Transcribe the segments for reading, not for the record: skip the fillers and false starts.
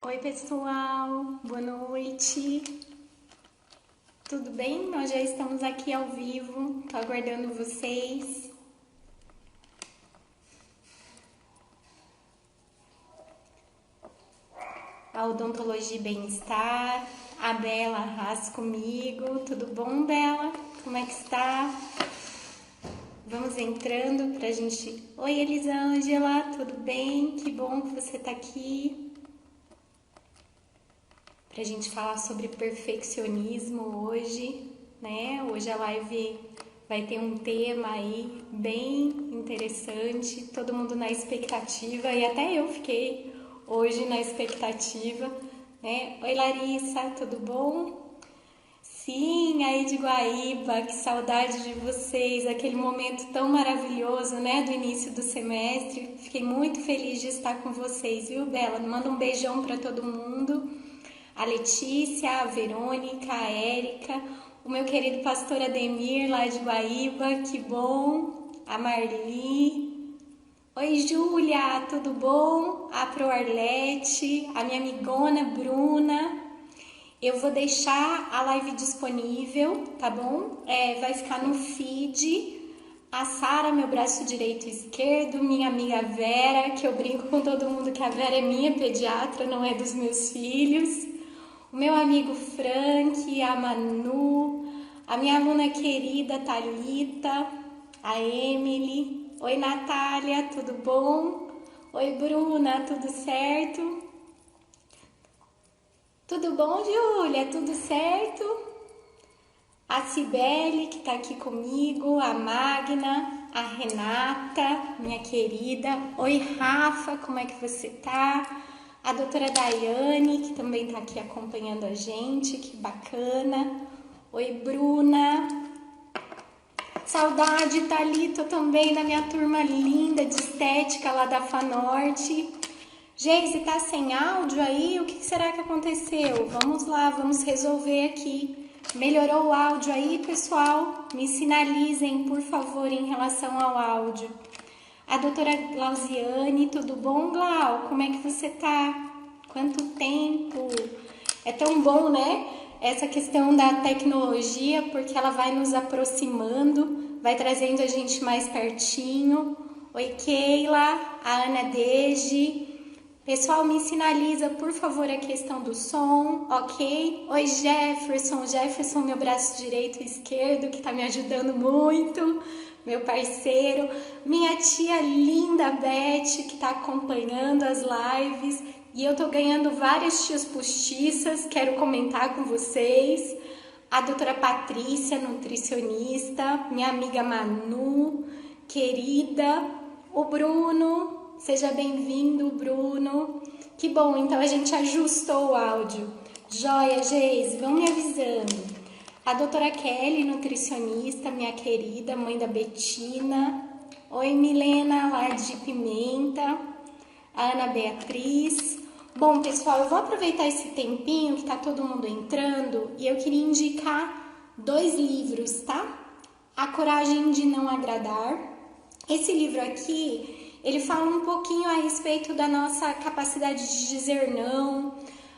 Oi, pessoal, boa noite. Tudo bem? Nós já estamos aqui ao vivo, tô aguardando vocês. A Odontologia e Bem-Estar, a Bela Arras comigo. Tudo bom, Bela? Como é que está? Vamos entrando pra gente... Oi, Elisângela, tudo bem? Que bom que você tá aqui. Pra gente falar sobre perfeccionismo hoje, né? Hoje a live vai ter um tema aí bem interessante, todo mundo na expectativa e até eu fiquei hoje na expectativa, né? Oi, Larissa, tudo bom? Sim, aí de Guaíba, que saudade de vocês, aquele momento tão maravilhoso, né, do início do semestre. Fiquei muito feliz de estar com vocês, viu, Bela? Manda um beijão para todo mundo. A Letícia, a Verônica, a Érica, o meu querido pastor Ademir lá de Guaíba, que bom, a Marli. Oi, Júlia, tudo bom? A Pro Arlete, a minha amigona Bruna. Eu vou deixar a live disponível, tá bom? Vai ficar no feed. A Sara, meu braço direito e esquerdo, minha amiga Vera, que eu brinco com todo mundo que a Vera é minha pediatra, não é dos meus filhos. O meu amigo Frank, a Manu, a minha aluna querida Thalita, a Emily. Oi, Natália, tudo bom? Oi, Bruna, tudo certo? Tudo bom, Júlia? Tudo certo? A Cibele, que tá aqui comigo, a Magna, a Renata, minha querida. Oi, Rafa, como é que você tá? A doutora Daiane, que também tá aqui acompanhando a gente, que bacana. Oi, Bruna. Saudade, Thalita, também da minha turma linda de estética lá da FANorte. Geise, tá sem áudio aí? O que será que aconteceu? Vamos lá, vamos resolver aqui. Melhorou o áudio aí, pessoal? Me sinalizem, por favor, em relação ao áudio. A doutora Glauziane, tudo bom, Glau? Como é que você tá? Quanto tempo? É tão bom, né? Essa questão da tecnologia, porque ela vai nos aproximando, vai trazendo a gente mais pertinho. Oi, Keila, a Ana Deji. Pessoal, me sinaliza, por favor, a questão do som, ok? Oi, Jefferson. Jefferson, meu braço direito e esquerdo, que tá me ajudando muito. Meu parceiro. Minha tia linda, Beth, que tá acompanhando as lives. E eu tô ganhando várias tias postiças, quero comentar com vocês. A doutora Patrícia, nutricionista. Minha amiga Manu, querida. O Bruno. Seja bem-vindo, Bruno. Que bom, então a gente ajustou o áudio. Joia, Geise, vão me avisando. A doutora Kelly, nutricionista, minha querida, mãe da Betina. Oi, Milena, lá de Pimenta. A Ana Beatriz. Bom, pessoal, eu vou aproveitar esse tempinho que tá todo mundo entrando e eu queria indicar 2 livros, tá? A Coragem de Não Agradar. Esse livro aqui... ele fala um pouquinho a respeito da nossa capacidade de dizer não,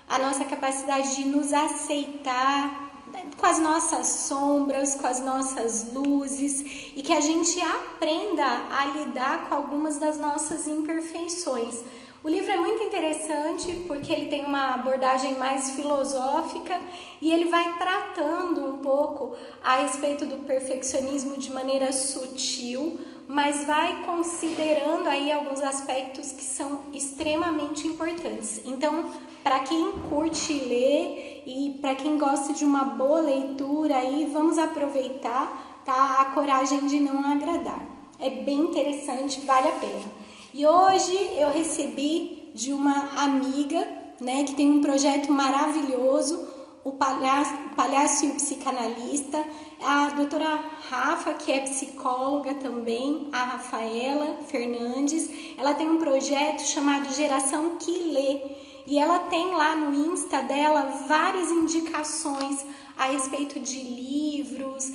a nossa capacidade de nos aceitar com as nossas sombras, com as nossas luzes e que a gente aprenda a lidar com algumas das nossas imperfeições. O livro é muito interessante porque ele tem uma abordagem mais filosófica e ele vai tratando um pouco a respeito do perfeccionismo de maneira sutil, mas vai considerando aí alguns aspectos que são extremamente importantes. Então, para quem curte ler e para quem gosta de uma boa leitura, aí vamos aproveitar, tá? A Coragem de Não Agradar. É bem interessante, vale a pena. E hoje eu recebi de uma amiga, né, que tem um projeto maravilhoso, o Palhaço e o Psicanalista, a doutora Rafa, que é psicóloga também, a Rafaela Fernandes. Ela tem um projeto chamado Geração que Lê, e ela tem lá no Insta dela várias indicações a respeito de livros,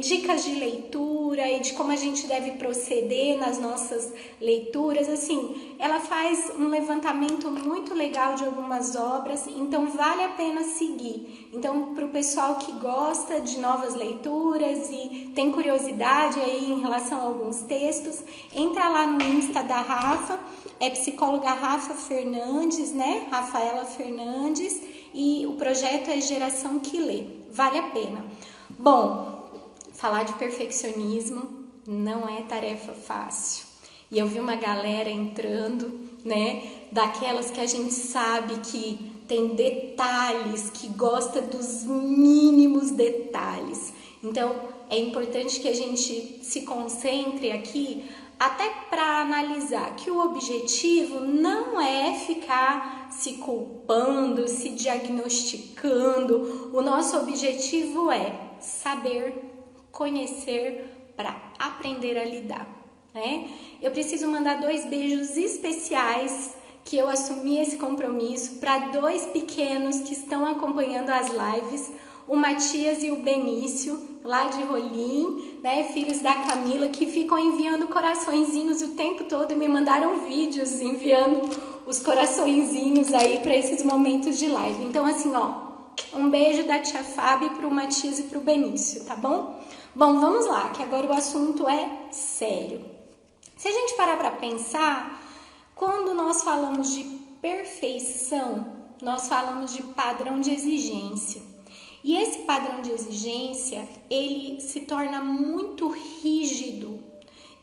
dicas de leitura e de como a gente deve proceder nas nossas leituras. Assim, ela faz um levantamento muito legal de algumas obras, então vale a pena seguir. Então, para o pessoal que gosta de novas leituras e tem curiosidade aí em relação a alguns textos, entra lá no Insta da Rafa, é psicóloga Rafa Fernandes, né? Rafaela Fernandes, e o projeto é Geração que Lê. Vale a pena. Bom, falar de perfeccionismo não é tarefa fácil. E eu vi uma galera entrando, né? Daquelas que a gente sabe que tem detalhes, que gosta dos mínimos detalhes. Então, é importante que a gente se concentre aqui até para analisar que o objetivo não é ficar se culpando, se diagnosticando. O nosso objetivo é saber, conhecer para aprender a lidar, né? Eu preciso mandar 2 beijos especiais que eu assumi esse compromisso para 2 pequenos que estão acompanhando as lives, o Matias e o Benício, lá de Rolim, né, filhos da Camila, que ficam enviando coraçõezinhos o tempo todo e me mandaram vídeos enviando os coraçõezinhos aí para esses momentos de live. Então, assim, ó, um beijo da tia Fábio pro Matias e pro Benício, tá bom? Bom, vamos lá, que agora o assunto é sério. Se a gente parar para pensar, quando nós falamos de perfeição, nós falamos de padrão de exigência. E esse padrão de exigência, ele se torna muito rígido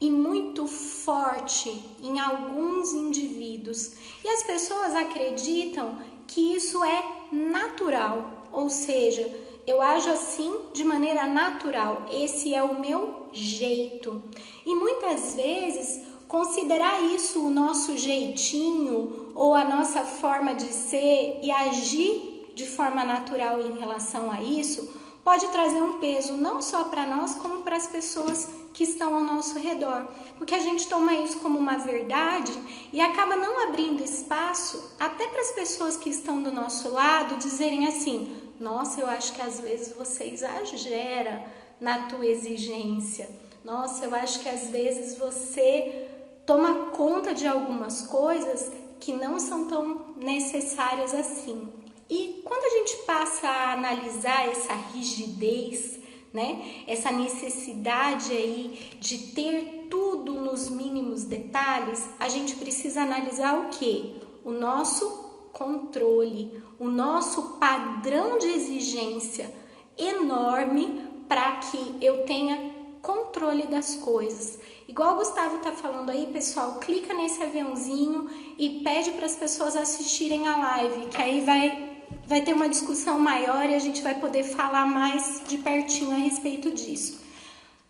e muito forte em alguns indivíduos. E as pessoas acreditam que isso é natural, ou seja, eu ajo assim de maneira natural, esse é o meu jeito. E muitas vezes considerar isso o nosso jeitinho ou a nossa forma de ser e agir de forma natural em relação a isso, pode trazer um peso não só para nós, como para as pessoas que estão ao nosso redor. Porque a gente toma isso como uma verdade e acaba não abrindo espaço até para as pessoas que estão do nosso lado dizerem assim: nossa, eu acho que às vezes você exagera na tua exigência. Nossa, eu acho que às vezes você toma conta de algumas coisas que não são tão necessárias assim. E quando a gente passa a analisar essa rigidez, né, essa necessidade aí de ter tudo nos mínimos detalhes, a gente precisa analisar o quê? O nosso controle, o nosso padrão de exigência enorme para que eu tenha controle das coisas. Igual o Gustavo tá falando aí, pessoal, clica nesse aviãozinho e pede para as pessoas assistirem a live, que aí vai ter uma discussão maior e a gente vai poder falar mais de pertinho a respeito disso.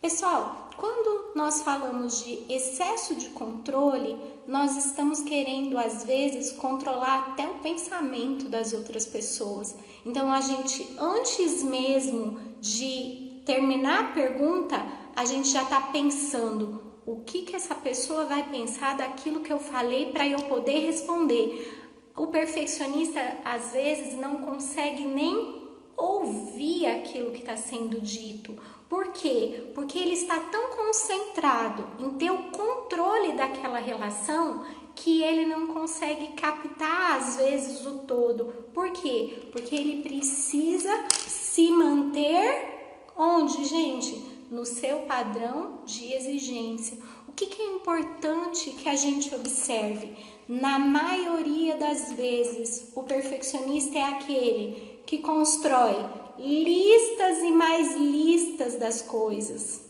Pessoal, quando nós falamos de excesso de controle, nós estamos querendo, às vezes, controlar até o pensamento das outras pessoas. Então, a gente, antes mesmo de terminar a pergunta, a gente já está pensando o que essa pessoa vai pensar daquilo que eu falei para eu poder responder. O perfeccionista, às vezes, não consegue nem ouvir aquilo que está sendo dito. Por quê? Porque ele está tão concentrado em ter o controle daquela relação que ele não consegue captar, às vezes, o todo. Por quê? Porque ele precisa se manter onde, gente? No seu padrão de exigência. O que é importante que a gente observe? Na maioria das vezes, o perfeccionista é aquele que constrói listas e mais listas das coisas,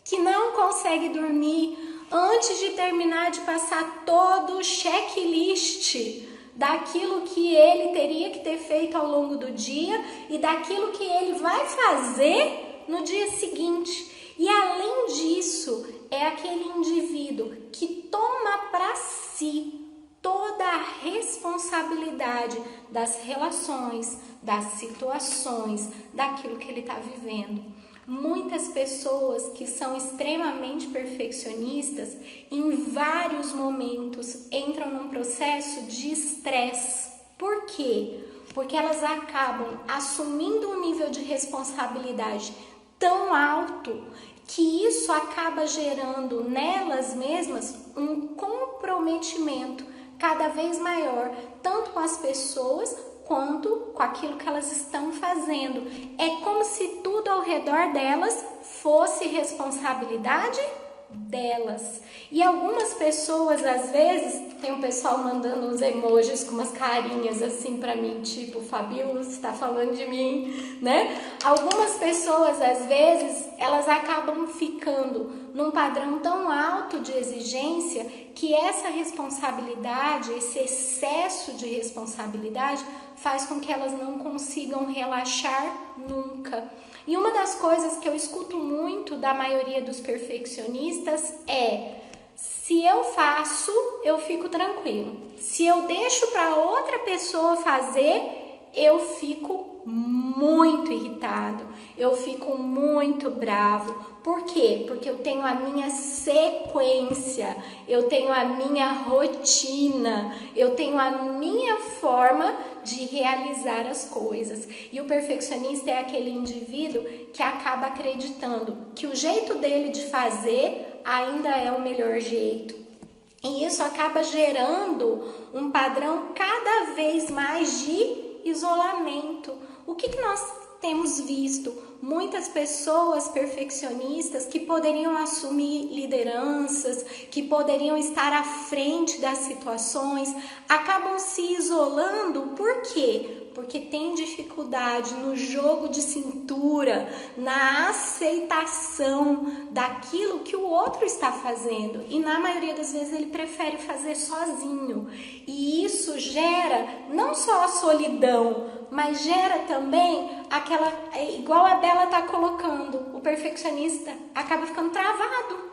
que não consegue dormir antes de terminar de passar todo o checklist daquilo que ele teria que ter feito ao longo do dia e daquilo que ele vai fazer no dia seguinte. E além disso, é aquele indivíduo que toma para si toda a responsabilidade das relações, das situações, daquilo que ele está vivendo. Muitas pessoas que são extremamente perfeccionistas, em vários momentos entram num processo de estresse. Por quê? Porque elas acabam assumindo um nível de responsabilidade tão alto que isso acaba gerando nelas mesmas um comprometimento cada vez maior, tanto com as pessoas quanto com aquilo que elas estão fazendo. É como se tudo ao redor delas fosse responsabilidade delas. E algumas pessoas, às vezes, tem um pessoal mandando uns emojis com umas carinhas assim pra mim, tipo, Fabiola, você tá falando de mim, né? Algumas pessoas, às vezes, elas acabam ficando num padrão tão alto de exigência que essa responsabilidade, esse excesso de responsabilidade faz com que elas não consigam relaxar nunca. E uma das coisas que eu escuto muito da maioria dos perfeccionistas é: se eu faço, eu fico tranquilo. Se eu deixo para outra pessoa fazer, eu fico muito irritado, eu fico muito bravo. Por quê? Porque eu tenho a minha sequência, eu tenho a minha rotina, eu tenho a minha forma de realizar as coisas. E o perfeccionista é aquele indivíduo que acaba acreditando que o jeito dele de fazer ainda é o melhor jeito. E isso acaba gerando um padrão cada vez mais de isolamento. O que nós temos visto? Muitas pessoas perfeccionistas que poderiam assumir lideranças, que poderiam estar à frente das situações, acabam se isolando. Por quê? Porque tem dificuldade no jogo de cintura, na aceitação daquilo que o outro está fazendo. E na maioria das vezes ele prefere fazer sozinho. E isso gera não só a solidão, mas gera também aquela, igual a Bela está colocando, o perfeccionista acaba ficando travado.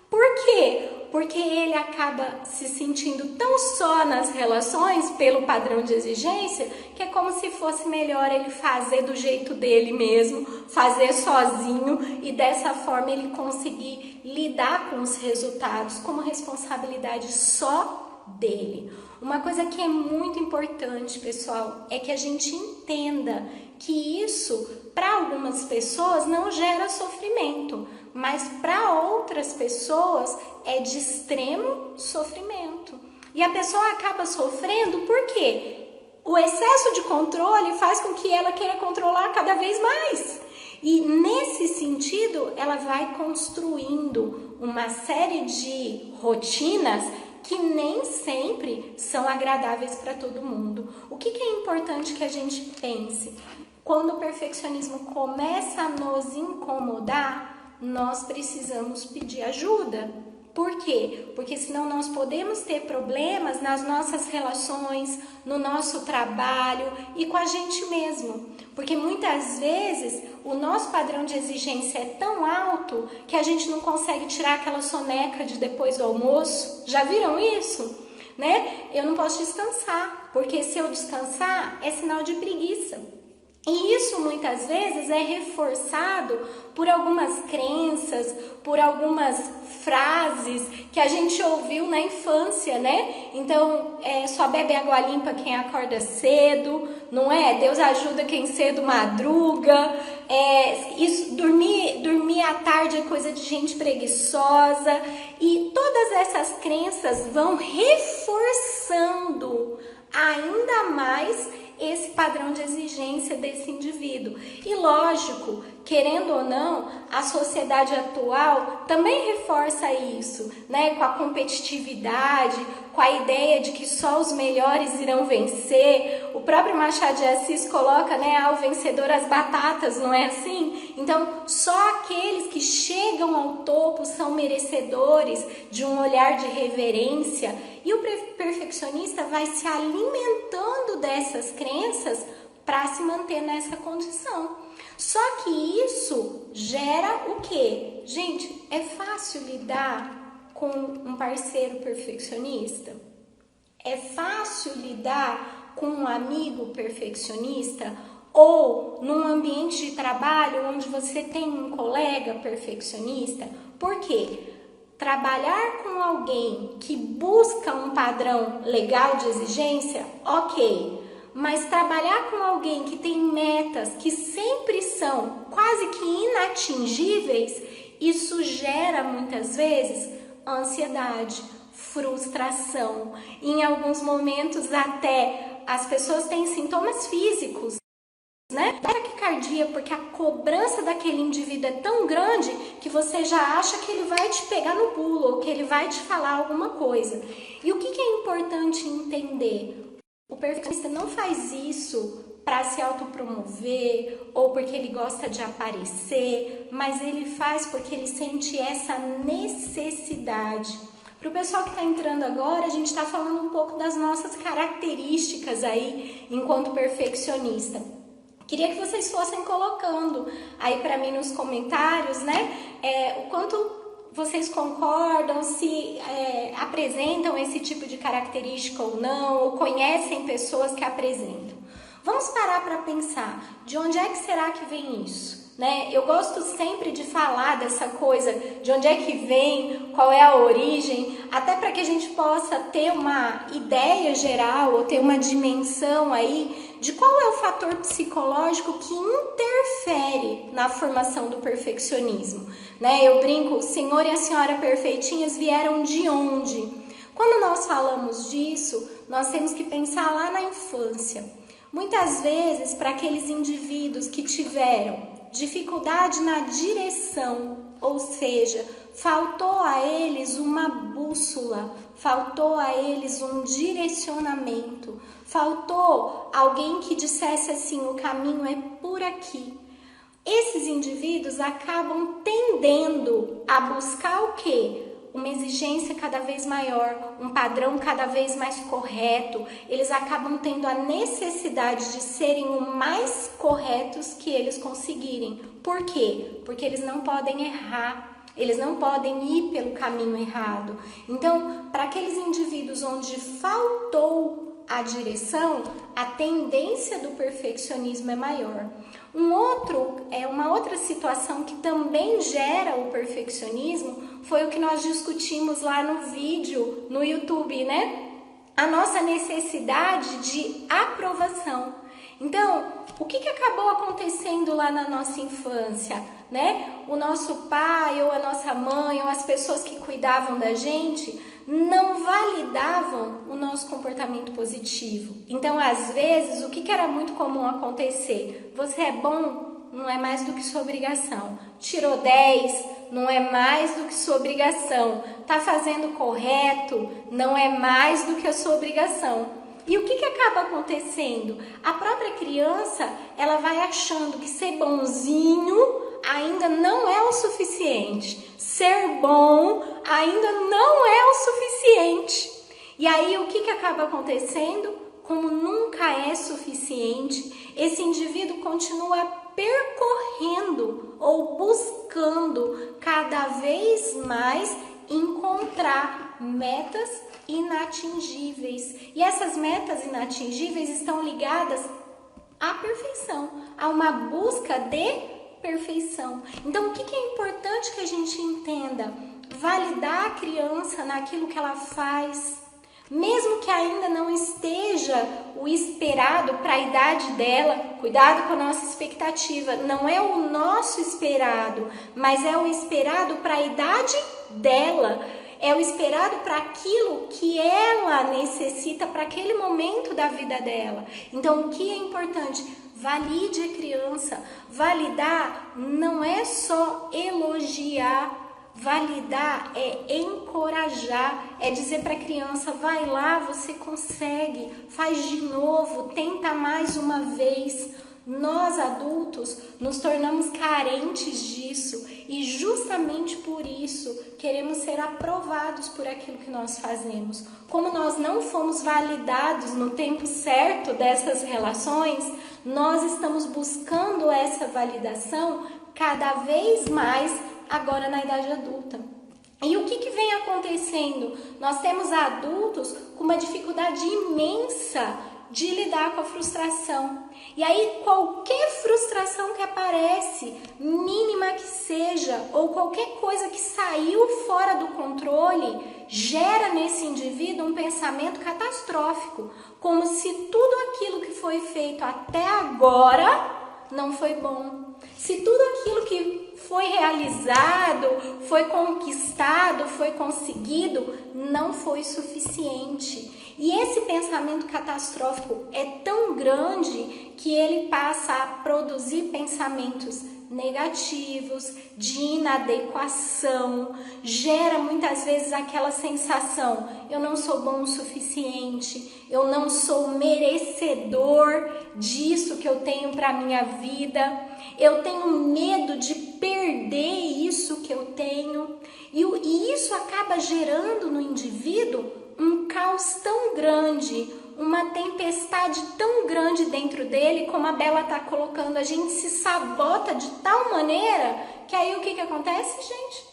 Por quê? Porque ele acaba se sentindo tão só nas relações pelo padrão de exigência que é como se fosse melhor ele fazer do jeito dele mesmo, fazer sozinho e dessa forma ele conseguir lidar com os resultados como responsabilidade só dele. Uma coisa que é muito importante, pessoal, é que a gente entenda que isso, para algumas pessoas, não gera sofrimento, mas para outras pessoas é de extremo sofrimento. E a pessoa acaba sofrendo porque o excesso de controle faz com que ela queira controlar cada vez mais. E nesse sentido, ela vai construindo uma série de rotinas que nem sempre são agradáveis para todo mundo. O que é importante que a gente pense? Quando o perfeccionismo começa a nos incomodar, nós precisamos pedir ajuda. Por quê? Porque senão nós podemos ter problemas nas nossas relações, no nosso trabalho e com a gente mesmo. Porque muitas vezes o nosso padrão de exigência é tão alto que a gente não consegue tirar aquela soneca de depois do almoço. Já viram isso? Né? Eu não posso descansar, porque se eu descansar é sinal de preguiça. E isso muitas vezes é reforçado por algumas crenças, por algumas frases que a gente ouviu na infância, né? Então, só bebe água limpa quem acorda cedo, não é? Deus ajuda quem cedo madruga. Dormir à tarde é coisa de gente preguiçosa. E todas essas crenças vão reforçando ainda mais esse padrão de exigência desse indivíduo. E lógico, querendo ou não, a sociedade atual também reforça isso, né? Com a competitividade, com a ideia de que só os melhores irão vencer. O próprio Machado de Assis coloca, né, ao vencedor as batatas, não é assim? Então, só aqueles que chegam ao topo são merecedores de um olhar de reverência. E o perfeccionista vai se alimentando dessas crenças para se manter nessa condição. Só que isso gera o quê? Gente, é fácil lidar com um parceiro perfeccionista? É fácil lidar com um amigo perfeccionista? Ou num ambiente de trabalho onde você tem um colega perfeccionista? Por quê? Trabalhar com alguém que busca um padrão legal de exigência, ok. mas trabalhar com alguém que tem metas que sempre são quase que inatingíveis, isso gera muitas vezes ansiedade, frustração. Em alguns momentos até as pessoas têm sintomas físicos, né? Taquicardia, porque a cobrança daquele indivíduo é tão grande que você já acha que ele vai te pegar no pulo ou que ele vai te falar alguma coisa. E o que é importante entender? O perfeccionista não faz isso para se autopromover ou porque ele gosta de aparecer, mas ele faz porque ele sente essa necessidade. Para o pessoal que está entrando agora, a gente está falando um pouco das nossas características aí enquanto perfeccionista. Queria que vocês fossem colocando aí para mim nos comentários, né, o quanto vocês concordam, se apresentam esse tipo de característica ou não, ou conhecem pessoas que apresentam. Vamos parar para pensar, de onde é que será que vem isso? Né? Eu gosto sempre de falar dessa coisa, de onde é que vem, qual é a origem, até para que a gente possa ter uma ideia geral ou ter uma dimensão aí de qual é o fator psicológico que interfere na formação do perfeccionismo. Né? Eu brinco, o senhor e a senhora perfeitinhas vieram de onde? Quando nós falamos disso, nós temos que pensar lá na infância. Muitas vezes, para aqueles indivíduos que tiveram dificuldade na direção, ou seja, faltou a eles uma bússola, faltou a eles um direcionamento, faltou alguém que dissesse assim, o caminho é por aqui. Esses indivíduos acabam tendendo a buscar o quê? Uma exigência cada vez maior, um padrão cada vez mais correto. Eles acabam tendo a necessidade de serem o mais corretos que eles conseguirem. Por quê? Porque eles não podem errar, eles não podem ir pelo caminho errado. Então, para aqueles indivíduos onde faltou a direção, a tendência do perfeccionismo é maior. Uma outra situação que também gera o perfeccionismo foi o que nós discutimos lá no vídeo no YouTube, né? A nossa necessidade de aprovação. Então, o que acabou acontecendo lá na nossa infância, né? O nosso pai ou a nossa mãe ou as pessoas que cuidavam da gente não validavam o nosso comportamento positivo. Então, às vezes, o que era muito comum acontecer? Você é bom? Não é mais do que sua obrigação. Tirou 10? Não é mais do que sua obrigação. Tá fazendo correto? Não é mais do que a sua obrigação. E o que acaba acontecendo? A própria criança, ela vai achando que ser bonzinho ainda não é o suficiente. Ser bom ainda não é o suficiente. E aí, o que acaba acontecendo? Como nunca é suficiente, esse indivíduo continua percorrendo ou buscando cada vez mais encontrar metas inatingíveis. E essas metas inatingíveis estão ligadas à perfeição, a uma busca de perfeição. Então, o que é importante que a gente entenda? Validar a criança naquilo que ela faz, mesmo que ainda não esteja o esperado para a idade dela. Cuidado com a nossa expectativa, não é o nosso esperado, mas é o esperado para a idade dela, é o esperado para aquilo que ela necessita para aquele momento da vida dela. Então, o que é importante? Valide a criança. Validar não é só elogiar, validar é encorajar, é dizer para a criança, vai lá, você consegue, faz de novo, tenta mais uma vez. Nós adultos nos tornamos carentes disso e justamente por isso queremos ser aprovados por aquilo que nós fazemos. Como nós não fomos validados no tempo certo dessas relações, nós estamos buscando essa validação cada vez mais agora na idade adulta. E o que vem acontecendo? Nós temos adultos com uma dificuldade imensa de lidar com a frustração. E aí qualquer frustração que aparece, mínima que seja, ou qualquer coisa que saiu fora do controle, gera nesse indivíduo um pensamento catastrófico, como se tudo aquilo que foi feito até agora não foi bom. Se tudo aquilo que foi realizado, foi conquistado, foi conseguido, não foi suficiente. E esse pensamento catastrófico é tão grande que ele passa a produzir pensamentos negativos, de inadequação, gera muitas vezes aquela sensação: eu não sou bom o suficiente, eu não sou merecedor disso que eu tenho para minha vida, eu tenho medo de perder isso que eu tenho, e isso acaba gerando no indivíduo um caos tão grande, uma tempestade tão grande dentro dele, como a Bela está colocando. A gente se sabota de tal maneira que aí o que acontece, gente?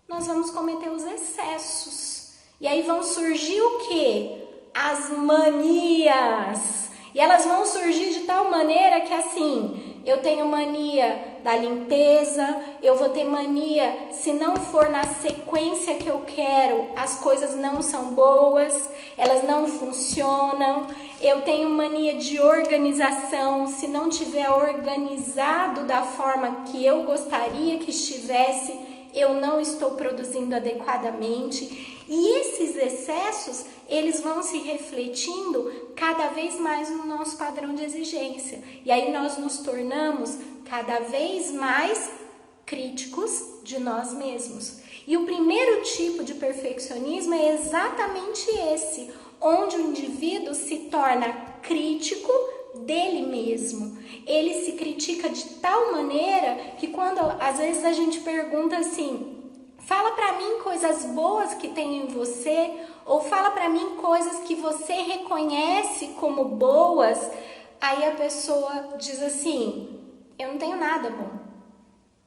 Nós vamos cometer os excessos. E aí vão surgir o quê? As manias. E elas vão surgir de tal maneira que assim, eu tenho mania da limpeza, eu vou ter mania, se não for na sequência que eu quero, as coisas não são boas, elas não funcionam. Eu tenho mania de organização, se não tiver organizado da forma que eu gostaria que estivesse, eu não estou produzindo adequadamente. E esses excessos, eles vão se refletindo cada vez mais no nosso padrão de exigência. E aí nós nos tornamos cada vez mais críticos de nós mesmos. E o primeiro tipo de perfeccionismo é exatamente esse, onde o indivíduo se torna crítico dele mesmo. Ele se critica de tal maneira que quando às vezes a gente pergunta assim: fala pra mim coisas boas que tem em você, ou fala pra mim coisas que você reconhece como boas, aí a pessoa diz assim: eu não tenho nada bom,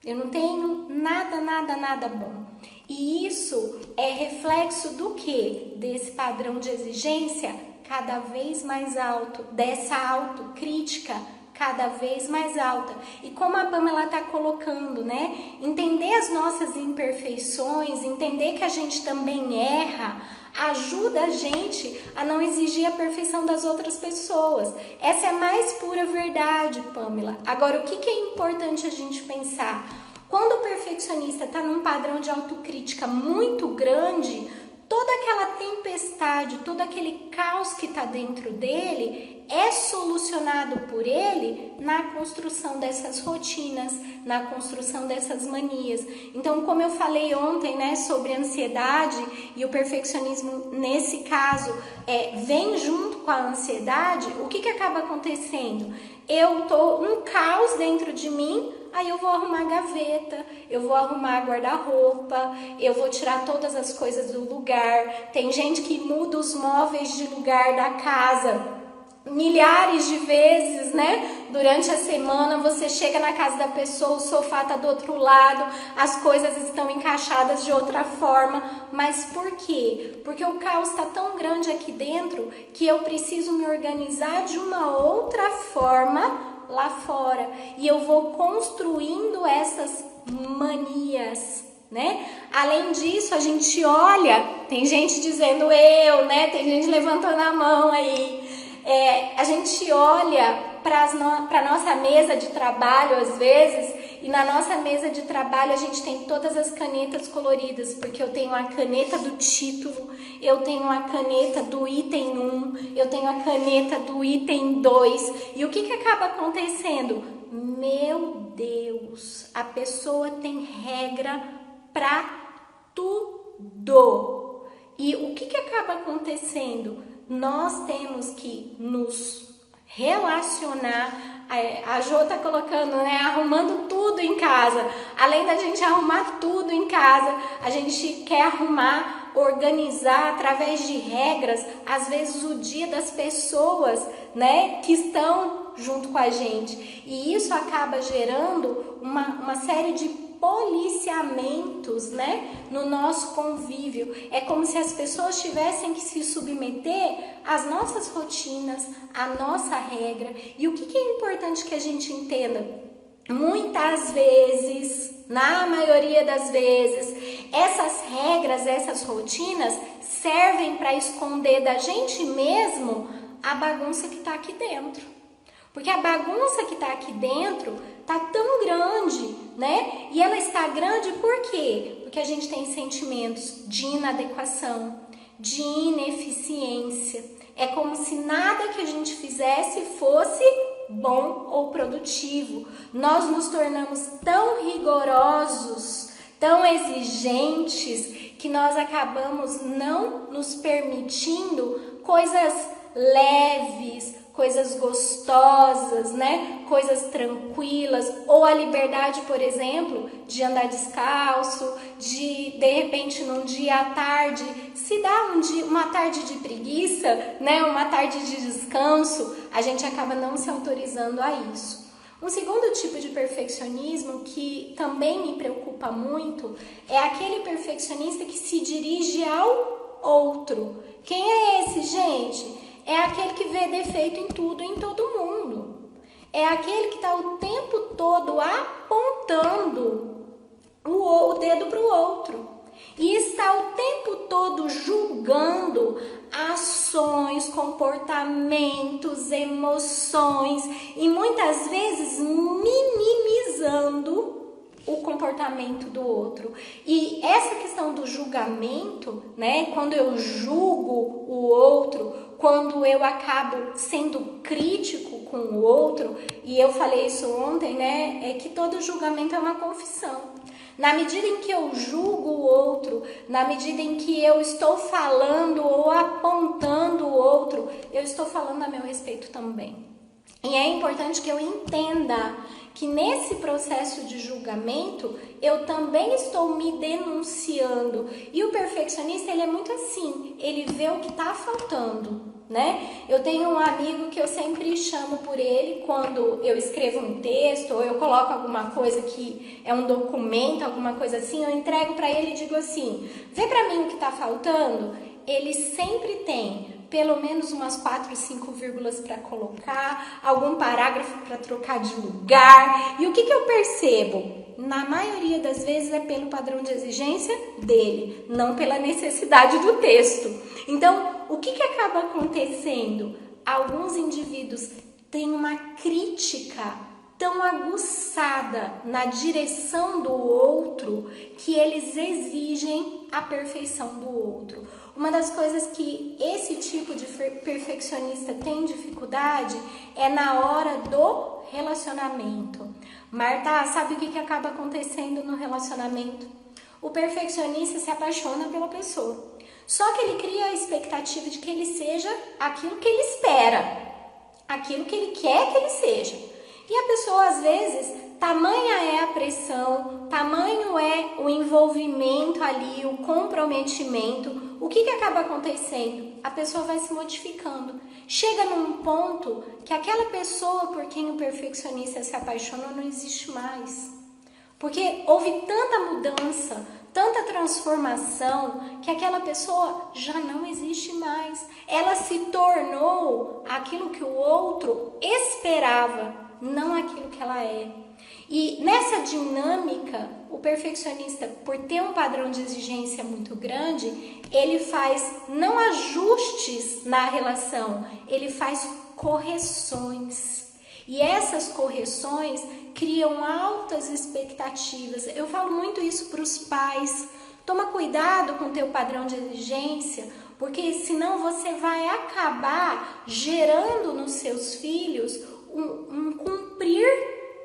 eu não tenho nada bom. E isso é reflexo do quê? Desse padrão de exigência cada vez mais alto, dessa autocrítica cada vez mais alta. E como a Pamela está colocando, né? Entender as nossas imperfeições, entender que a gente também erra, ajuda a gente a não exigir a perfeição das outras pessoas. Essa é a mais pura verdade, Pamela. Agora, o que é importante a gente pensar? Quando o perfeccionista está num padrão de autocrítica muito grande, toda aquela tempestade, todo aquele caos que está dentro dele é solucionado por ele na construção dessas rotinas, na construção dessas manias. Então, como eu falei ontem, né, sobre ansiedade, e o perfeccionismo nesse caso vem junto com a ansiedade, o que acaba acontecendo? Eu tô um caos dentro de mim, aí eu vou arrumar gaveta, eu vou arrumar guarda-roupa, eu vou tirar todas as coisas do lugar. Tem gente que muda os móveis de lugar da casa milhares de vezes, né? Durante a semana você chega na casa da pessoa, o sofá tá do outro lado, as coisas estão encaixadas de outra forma. Mas por quê? Porque o caos está tão grande aqui dentro que eu preciso me organizar de uma outra forma lá fora. E eu vou construindo essas manias, né? Além disso, a gente olha, tem gente dizendo eu, né? Tem gente levantando a mão aí. A gente olha para a nossa mesa de trabalho às vezes, e na nossa mesa de trabalho a gente tem todas as canetas coloridas, porque eu tenho a caneta do título, eu tenho a caneta do item 1, eu tenho a caneta do item 2, e o que acaba acontecendo? Meu Deus, a pessoa tem regra para tudo. E o que acaba acontecendo? Nós temos que nos relacionar. A Jo tá colocando, né? Arrumando tudo em casa. Além da gente arrumar tudo em casa, a gente quer arrumar, organizar através de regras, às vezes o dia das pessoas, né? Que estão junto com a gente. E isso acaba gerando uma série de policiamentos, né, no nosso convívio. É como se as pessoas tivessem que se submeter às nossas rotinas, à nossa regra. E o que é importante que a gente entenda? Muitas vezes, na maioria das vezes, essas regras, essas rotinas servem para esconder da gente mesmo a bagunça que está aqui dentro. Porque a bagunça que está aqui dentro está tão grande, né? E ela está grande por quê? Porque a gente tem sentimentos de inadequação, de ineficiência. É como se nada que a gente fizesse fosse bom ou produtivo. Nós nos tornamos tão rigorosos, tão exigentes, que nós acabamos não nos permitindo coisas leves, coisas gostosas, né? Coisas tranquilas, ou a liberdade, por exemplo, de andar descalço, de repente num dia à tarde, se dá uma tarde de preguiça, né? Uma tarde de descanso, a gente acaba não se autorizando a isso. Um segundo tipo de perfeccionismo que também me preocupa muito é aquele perfeccionista que se dirige ao outro. Quem é esse, gente? É aquele que vê defeito em tudo e em todo mundo. É aquele que está o tempo todo apontando o dedo para o outro. E está o tempo todo julgando ações, comportamentos, emoções e muitas vezes minimizando o comportamento do outro. E essa questão do julgamento, né, quando eu julgo o outro, quando eu acabo sendo crítico com o outro, e eu falei isso ontem, né, é que todo julgamento é uma confissão. Na medida em que eu julgo o outro, na medida em que eu estou falando ou apontando o outro, eu estou falando a meu respeito também. E é importante que eu entenda que nesse processo de julgamento, eu também estou me denunciando. E o perfeccionista, ele é muito assim, ele vê o que está faltando, né? Eu tenho um amigo que eu sempre chamo por ele quando eu escrevo um texto ou eu coloco alguma coisa que é um documento, alguma coisa assim, eu entrego para ele e digo assim, vê para mim o que está faltando. Ele sempre tem pelo menos umas 4, 5 vírgulas para colocar, algum parágrafo para trocar de lugar. E o que eu percebo? Na maioria das vezes é pelo padrão de exigência dele, não pela necessidade do texto. Então, o que acaba acontecendo? Alguns indivíduos têm uma crítica tão aguçada na direção do outro que eles exigem a perfeição do outro. Uma das coisas que esse tipo de perfeccionista tem dificuldade é na hora do relacionamento. Marta, sabe o que acaba acontecendo no relacionamento? O perfeccionista se apaixona pela pessoa. Só que ele cria a expectativa de que ele seja aquilo que ele espera, aquilo que ele quer que ele seja. E a pessoa, às vezes, tamanha é a pressão, tamanho é o envolvimento ali, o comprometimento. O que acaba acontecendo? A pessoa vai se modificando. Chega num ponto que aquela pessoa por quem o perfeccionista se apaixonou não existe mais. Porque houve tanta mudança, tanta transformação, que aquela pessoa já não existe mais. Ela se tornou aquilo que o outro esperava, não aquilo que ela é. E nessa dinâmica, o perfeccionista, por ter um padrão de exigência muito grande, ele faz não ajustes na relação, ele faz correções. E essas correções criam altas expectativas. Eu falo muito isso para os pais. Toma cuidado com o teu padrão de exigência, porque senão você vai acabar gerando nos seus filhos um cumprir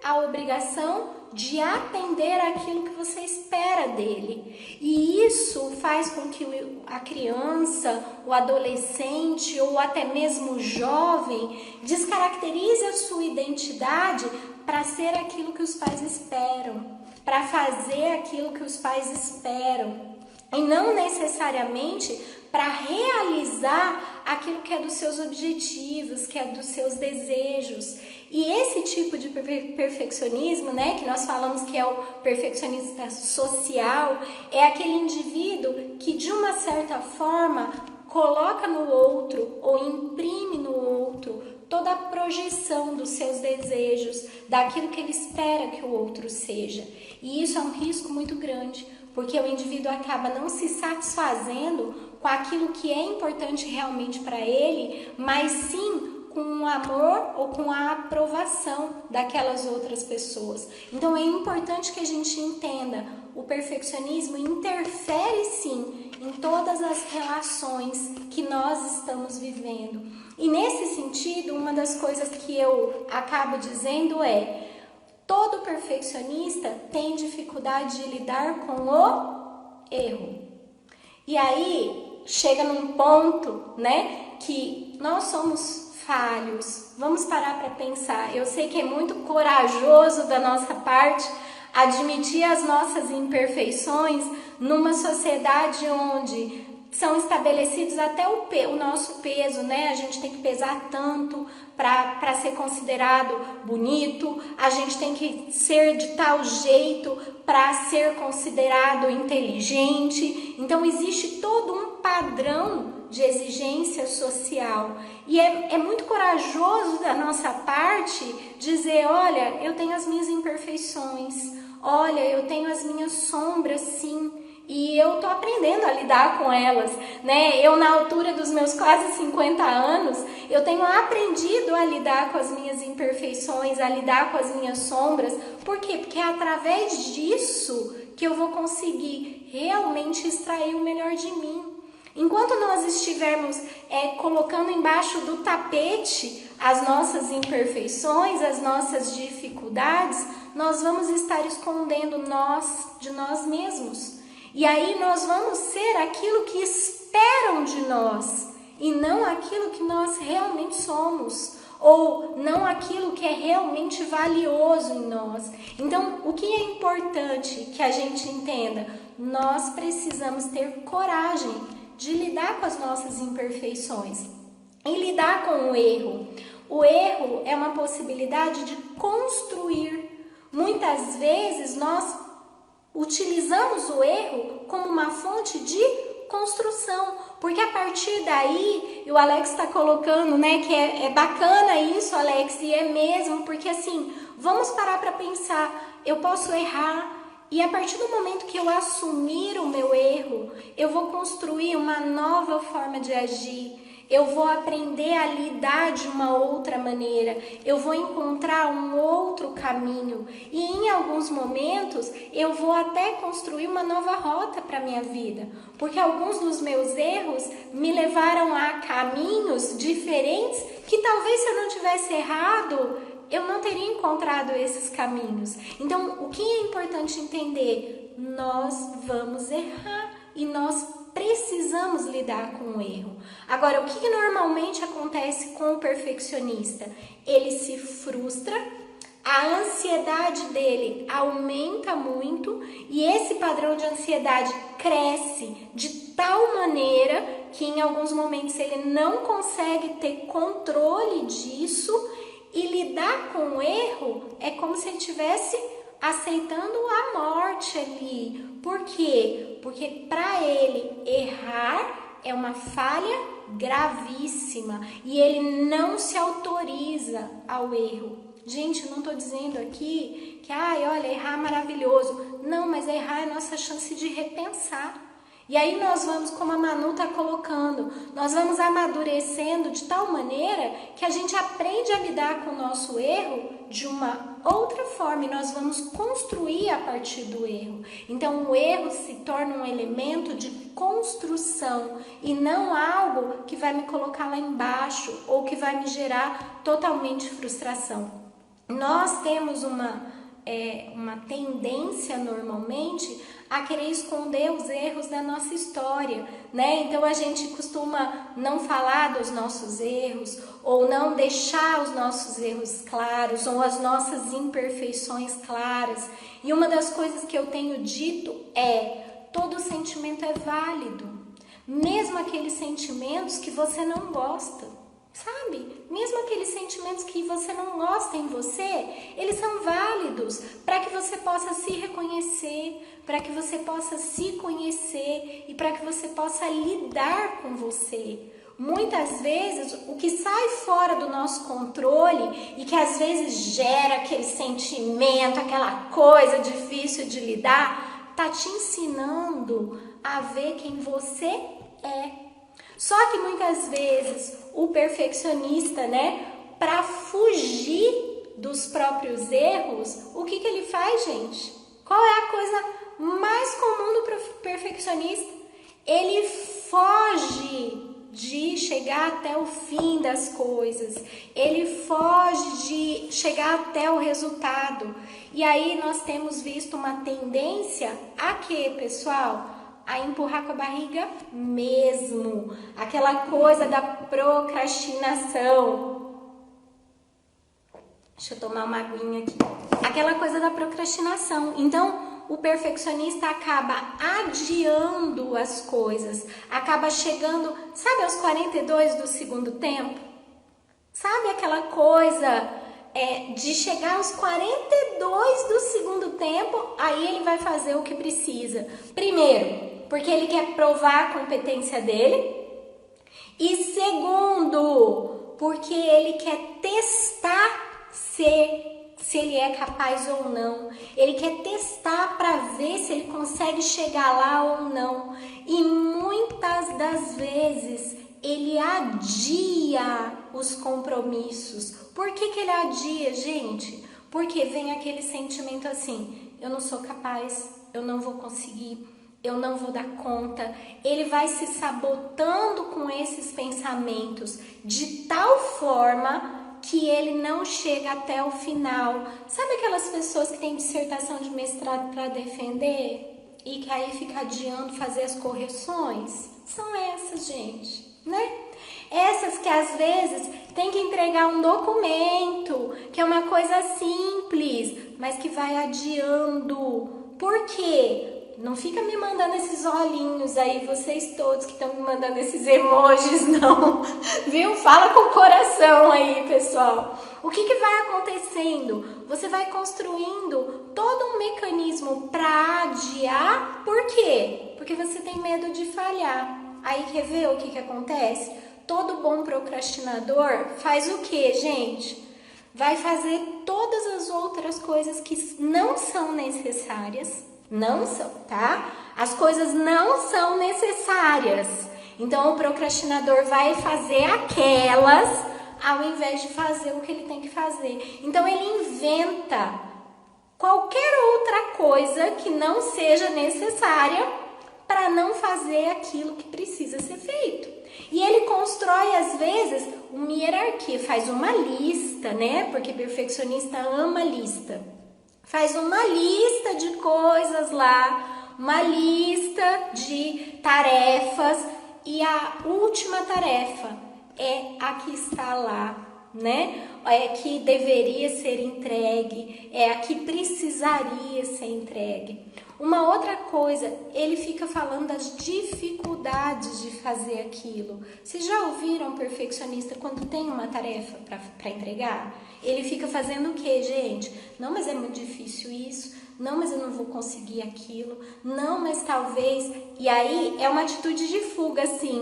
a obrigação de atender aquilo que você espera dele. E isso faz com que a criança, o adolescente ou até mesmo o jovem descaracterize a sua identidade para ser aquilo que os pais esperam, para fazer aquilo que os pais esperam. E não necessariamente para realizar aquilo que é dos seus objetivos, que é dos seus desejos. E esse tipo de perfeccionismo, né, que nós falamos que é o perfeccionista social, é aquele indivíduo que de uma certa forma coloca no outro ou imprime no outro toda a projeção dos seus desejos, daquilo que ele espera que o outro seja. E isso é um risco muito grande, porque o indivíduo acaba não se satisfazendo com aquilo que é importante realmente para ele, mas sim com o amor ou com a aprovação daquelas outras pessoas. Então é importante que a gente entenda, o perfeccionismo interfere sim em todas as relações que nós estamos vivendo. E nesse sentido, uma das coisas que eu acabo dizendo é: todo perfeccionista tem dificuldade de lidar com o erro. E aí chega num ponto, né, que nós somos falhos. Vamos parar para pensar. Eu sei que é muito corajoso da nossa parte admitir as nossas imperfeições numa sociedade onde são estabelecidos até o nosso peso, né? A gente tem que pesar tanto para ser considerado bonito, a gente tem que ser de tal jeito para ser considerado inteligente. Então existe todo um padrão de exigência social. E é muito corajoso da nossa parte dizer: olha, eu tenho as minhas imperfeições, olha, eu tenho as minhas sombras, sim, e eu tô aprendendo a lidar com elas, né? Eu, na altura dos meus quase 50 anos, eu tenho aprendido a lidar com as minhas imperfeições, a lidar com as minhas sombras. Por quê? Porque é através disso que eu vou conseguir realmente extrair o melhor de mim. Enquanto nós estivermos colocando embaixo do tapete as nossas imperfeições, as nossas dificuldades, nós vamos estar escondendo de nós mesmos. E aí nós vamos ser aquilo que esperam de nós e não aquilo que nós realmente somos, ou não aquilo que é realmente valioso em nós. Então, o que é importante que a gente entenda? Nós precisamos ter coragem de lidar com as nossas imperfeições e lidar com o erro. O erro é uma possibilidade de construir. Muitas vezes nós utilizamos o erro como uma fonte de construção, porque a partir daí, e o Alex está colocando, né, que é bacana isso, Alex, e é mesmo, porque assim, vamos parar para pensar, eu posso errar, e a partir do momento que eu assumir o meu erro, eu vou construir uma nova forma de agir. Eu vou aprender a lidar de uma outra maneira, eu vou encontrar um outro caminho e em alguns momentos eu vou até construir uma nova rota para a minha vida, porque alguns dos meus erros me levaram a caminhos diferentes que talvez se eu não tivesse errado, eu não teria encontrado esses caminhos. Então, o que é importante entender? Nós vamos errar e nós precisamos lidar com o erro. Agora, o que normalmente acontece com o perfeccionista? Ele se frustra, a ansiedade dele aumenta muito e esse padrão de ansiedade cresce de tal maneira que em alguns momentos ele não consegue ter controle disso e lidar com o erro é como se ele estivesse aceitando a morte ali. Por quê? Porque para ele errar é uma falha gravíssima e ele não se autoriza ao erro. Gente, eu não estou dizendo aqui que, olha, errar é maravilhoso. Não, mas errar é nossa chance de repensar. E aí nós vamos, como a Manu está colocando, nós vamos amadurecendo de tal maneira que a gente aprende a lidar com o nosso erro de uma outra forma e nós vamos construir a partir do erro. Então o erro se torna um elemento de construção e não algo que vai me colocar lá embaixo ou que vai me gerar totalmente frustração. Nós temos uma tendência normalmente a querer esconder os erros da nossa história, né? Então a gente costuma não falar dos nossos erros ou não deixar os nossos erros claros ou as nossas imperfeições claras. E uma das coisas que eu tenho dito é: todo sentimento é válido, mesmo aqueles sentimentos que você não gosta. sabe? Mesmo aqueles sentimentos que você não gosta em você, eles são válidos para que você possa se reconhecer, para que você possa se conhecer e para que você possa lidar com você. Muitas vezes, o que sai fora do nosso controle e que às vezes gera aquele sentimento, aquela coisa difícil de lidar, tá te ensinando a ver quem você é. Só que muitas vezes o perfeccionista, né, para fugir dos próprios erros, o que ele faz, gente? Qual é a coisa mais comum do perfeccionista? Ele foge de chegar até o fim das coisas, ele foge de chegar até o resultado. E aí nós temos visto uma tendência a quê, pessoal? A empurrar com a barriga mesmo, aquela coisa da procrastinação. Deixa eu tomar uma aguinha aqui. Aquela coisa da procrastinação. Então, o perfeccionista acaba adiando as coisas, acaba chegando, sabe, aos 42 do segundo tempo? Sabe aquela coisa de chegar aos 42 do segundo tempo, aí ele vai fazer o que precisa. Primeiro, porque ele quer provar a competência dele. E segundo, porque ele quer testar se ele é capaz ou não. Ele quer testar para ver se ele consegue chegar lá ou não. E muitas das vezes ele adia os compromissos. Por que ele adia, gente? Porque vem aquele sentimento assim: eu não sou capaz, eu não vou conseguir, eu não vou dar conta. Ele vai se sabotando com esses pensamentos de tal forma que ele não chega até o final. Sabe aquelas pessoas que têm dissertação de mestrado para defender e que aí fica adiando fazer as correções? São essas, gente, né? Essas que às vezes tem que entregar um documento, que é uma coisa simples, mas que vai adiando. Por quê? Não fica me mandando esses olhinhos aí, vocês todos que estão me mandando esses emojis, não, viu? Fala com o coração aí, pessoal. O que vai acontecendo? Você vai construindo todo um mecanismo para adiar. Por quê? Porque você tem medo de falhar. Aí quer ver o que acontece? Todo bom procrastinador faz o quê, gente? Vai fazer todas as outras coisas que não são necessárias. Não são, tá? As coisas não são necessárias. Então, o procrastinador vai fazer aquelas ao invés de fazer o que ele tem que fazer. Então, ele inventa qualquer outra coisa que não seja necessária para não fazer aquilo que precisa ser feito. E ele constrói, às vezes, uma hierarquia, faz uma lista, né? Porque perfeccionista ama lista. Faz uma lista de coisas lá, uma lista de tarefas, e a última tarefa é a que está lá, né? É a que deveria ser entregue, é a que precisaria ser entregue. Uma outra coisa, ele fica falando das dificuldades de fazer aquilo. Vocês já ouviram um perfeccionista quando tem uma tarefa para entregar? Ele fica fazendo o quê, gente? Não, mas é muito difícil isso. Não, mas eu não vou conseguir aquilo. Não, mas talvez... E aí é uma atitude de fuga, assim,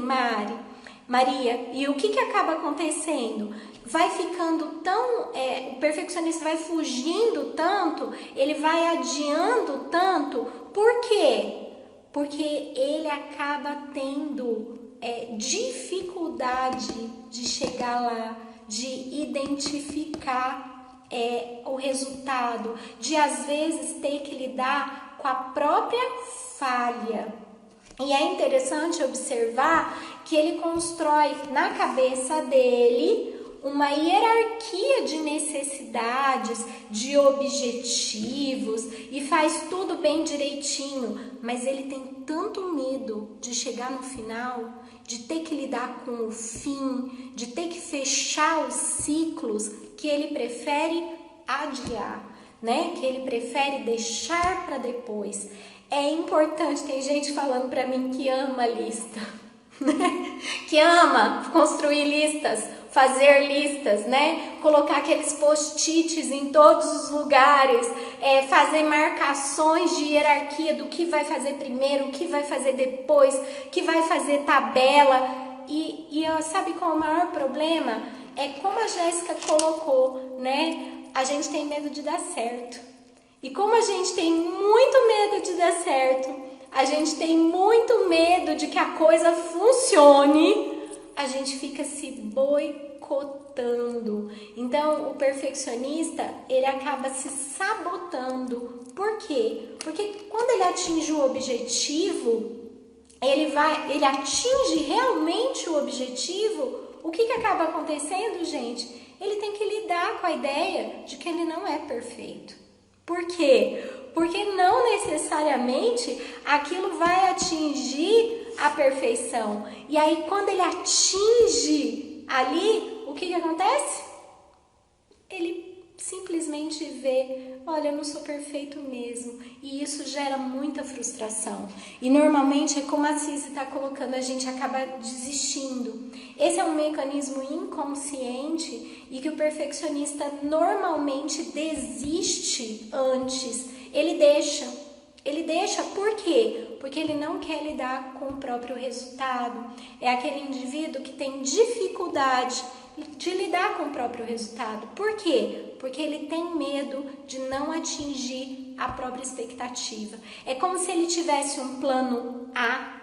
Maria. E o que acaba acontecendo? Vai ficando tão... o perfeccionista vai fugindo tanto, ele vai adiando tanto. Por quê? Porque ele acaba tendo dificuldade de chegar lá, de identificar o resultado, de às vezes ter que lidar com a própria falha. E é interessante observar que ele constrói na cabeça dele uma hierarquia de necessidades, de objetivos e faz tudo bem direitinho, mas ele tem tanto medo de chegar no final, de ter que lidar com o fim, de ter que fechar os ciclos, que ele prefere adiar, né? Que ele prefere deixar para depois. É importante, tem gente falando para mim que ama lista, que ama construir listas. fazer listas, né? Colocar aqueles post-its em todos os lugares, fazer marcações de hierarquia do que vai fazer primeiro, o que vai fazer depois, que vai fazer tabela. E sabe qual é o maior problema? É como a Jéssica colocou, né? A gente tem medo de dar certo. E como a gente tem muito medo de dar certo, a gente tem muito medo de que a coisa funcione, a gente fica se boicotando. Então, o perfeccionista, ele acaba se sabotando. Por quê? Porque quando ele atinge o objetivo, ele atinge realmente o objetivo, o que acaba acontecendo, gente? Ele tem que lidar com a ideia de que ele não é perfeito. Por quê? Porque não necessariamente aquilo vai atingir a perfeição. E aí, quando ele atinge ali, o que acontece? Ele simplesmente vê, olha, eu não sou perfeito mesmo. E isso gera muita frustração. E normalmente, é como a Cici está colocando, a gente acaba desistindo. Esse é um mecanismo inconsciente e que o perfeccionista normalmente desiste antes. Ele deixa, por quê? Porque ele não quer lidar com o próprio resultado. É aquele indivíduo que tem dificuldade de lidar com o próprio resultado. Por quê? Porque ele tem medo de não atingir a própria expectativa. É como se ele tivesse um plano A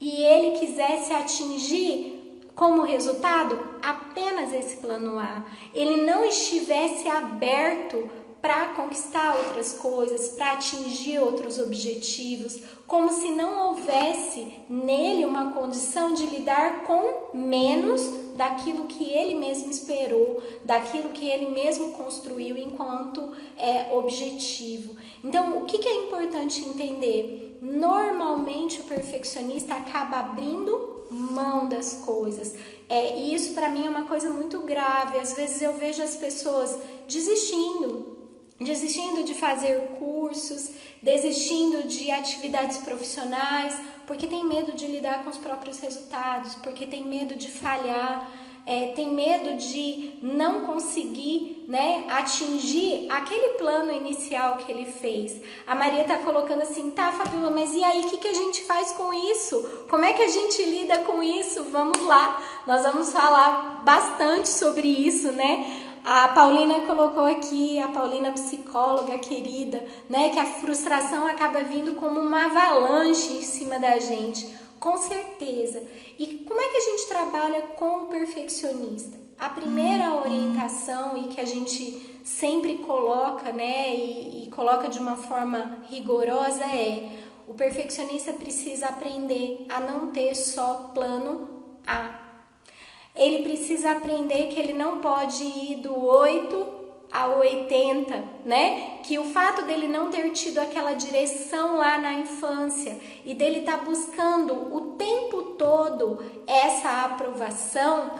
e ele quisesse atingir como resultado apenas esse plano A. Ele não estivesse aberto para conquistar outras coisas, para atingir outros objetivos, como se não houvesse nele uma condição de lidar com menos daquilo que ele mesmo esperou, daquilo que ele mesmo construiu enquanto objetivo. Então, o que é importante entender? Normalmente o perfeccionista acaba abrindo mão das coisas. E isso para mim é uma coisa muito grave. Às vezes eu vejo as pessoas desistindo de fazer cursos, desistindo de atividades profissionais, porque tem medo de lidar com os próprios resultados, porque tem medo de falhar, tem medo de não conseguir, né, atingir aquele plano inicial que ele fez. A Maria está colocando assim, tá, Fabiola, mas e aí, o que a gente faz com isso? Como é que a gente lida com isso? Vamos lá, nós vamos falar bastante sobre isso, né? A Paulina colocou aqui, a Paulina psicóloga querida, né, que a frustração acaba vindo como uma avalanche em cima da gente, com certeza. E como é que a gente trabalha com o perfeccionista? A primeira orientação, e que a gente sempre coloca, né, e coloca de uma forma rigorosa o perfeccionista precisa aprender a não ter só plano A. Ele precisa aprender que ele não pode ir do 8 a 80, né? Que o fato dele não ter tido aquela direção lá na infância e dele estar buscando o tempo todo essa aprovação,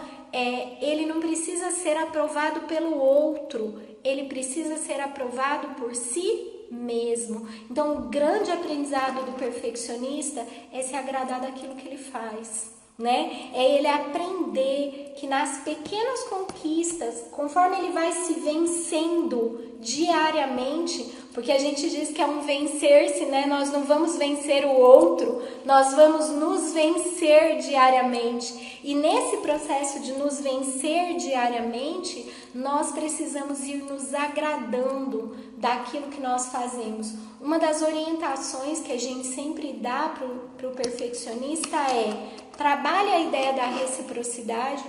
ele não precisa ser aprovado pelo outro, ele precisa ser aprovado por si mesmo. Então, o grande aprendizado do perfeccionista é se agradar daquilo que ele faz, né? É ele aprender que nas pequenas conquistas, conforme ele vai se vencendo diariamente, porque a gente diz que é um vencer-se, né? Nós não vamos vencer o outro, nós vamos nos vencer diariamente. E nesse processo de nos vencer diariamente, nós precisamos ir nos agradando daquilo que nós fazemos. Uma das orientações que a gente sempre dá para o perfeccionista trabalhe a ideia da reciprocidade.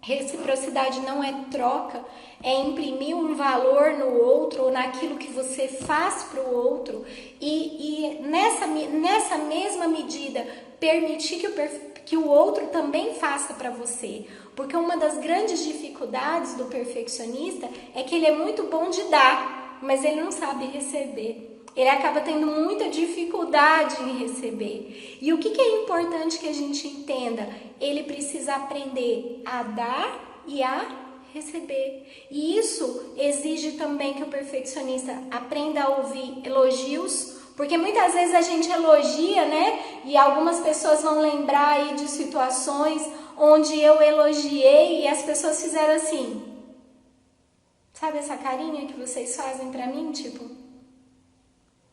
Reciprocidade não é troca, é imprimir um valor no outro ou naquilo que você faz para o outro e nessa mesma medida permitir que o outro também faça para você. Porque uma das grandes dificuldades do perfeccionista é que ele é muito bom de dar, mas ele não sabe receber. Ele acaba tendo muita dificuldade em receber. E o que é importante que a gente entenda? Ele precisa aprender a dar e a receber. E isso exige também que o perfeccionista aprenda a ouvir elogios, porque muitas vezes a gente elogia, né? E algumas pessoas vão lembrar aí de situações onde eu elogiei e as pessoas fizeram assim. Sabe essa carinha que vocês fazem pra mim, tipo?